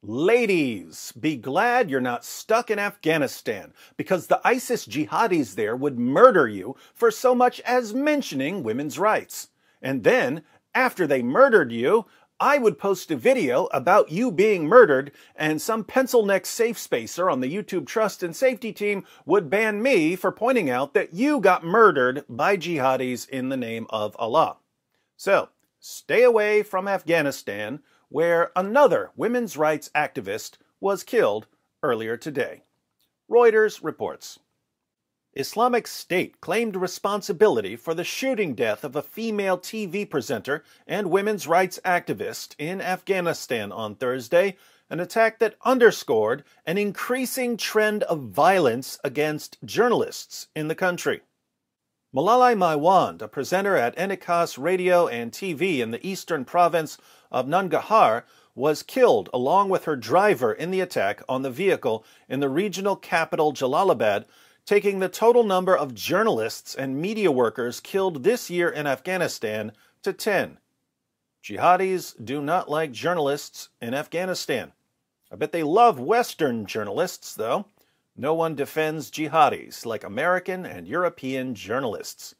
Ladies, be glad you're not stuck in Afghanistan, because the ISIS jihadis there would murder you for so much as mentioning women's rights. And then, after they murdered you, I would post a video about you being murdered, and some pencil-neck safe spacer on the YouTube Trust and Safety team would ban me for pointing out that you got murdered by jihadis in the name of Allah. So, stay away from Afghanistan, where another women's rights activist was killed earlier today. Reuters reports. Islamic State claimed responsibility for the shooting death of a female TV presenter and women's rights activist in Afghanistan on Thursday, an attack that underscored an increasing trend of violence against journalists in the country. Malalai Maiwand, a presenter at Enikass Radio and TV in the eastern province of Nangarhar, was killed along with her driver in the attack on the vehicle in the regional capital Jalalabad, taking the total number of journalists and media workers killed this year in Afghanistan to 10. Jihadis do not like journalists in Afghanistan. I bet they love Western journalists, though. No one defends jihadis like American and European journalists.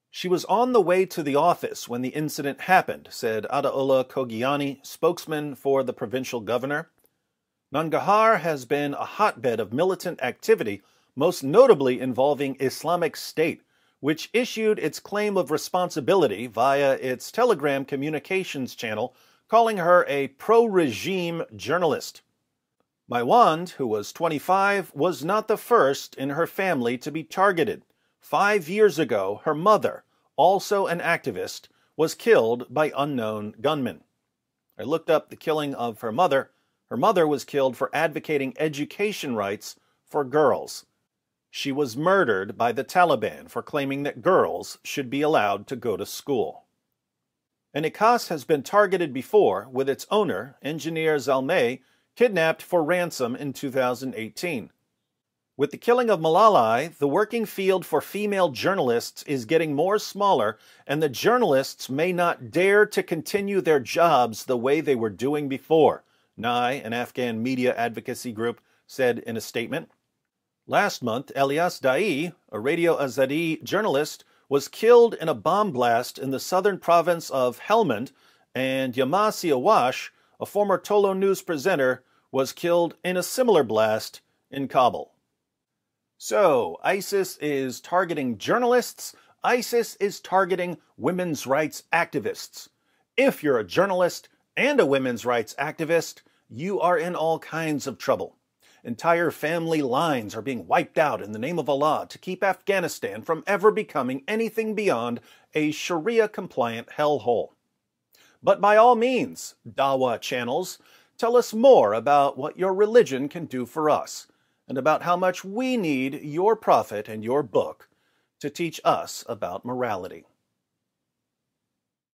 She was on the way to the office when the incident happened, said Adaullah Kogiani, spokesman for the provincial governor. Nangarhar has been a hotbed of militant activity, most notably involving Islamic State, which issued its claim of responsibility via its Telegram communications channel, calling her a pro-regime journalist. Maiwand, who was 25, was not the first in her family to be targeted. 5 years ago, her mother, also an activist, was killed by unknown gunmen. I looked up the killing of her mother. Her mother was killed for advocating education rights for girls. She was murdered by the Taliban for claiming that girls should be allowed to go to school. Enikass has been targeted before, with its owner, engineer Zalmay, kidnapped for ransom in 2018. With the killing of Malalai, the working field for female journalists is getting more smaller, and the journalists may not dare to continue their jobs the way they were doing before, NAI, an Afghan media advocacy group, said in a statement. Last month, Elias Dai, a Radio Azadi journalist, was killed in a bomb blast in the southern province of Helmand, and Yamasi Awash, a former Tolo News presenter, was killed in a similar blast in Kabul. So, ISIS is targeting journalists. ISIS is targeting women's rights activists. If you're a journalist and a women's rights activist, you are in all kinds of trouble. Entire family lines are being wiped out in the name of Allah to keep Afghanistan from ever becoming anything beyond a Sharia-compliant hellhole. But by all means, Dawah channels, tell us more about what your religion can do for us, and about how much we need your prophet and your book to teach us about morality.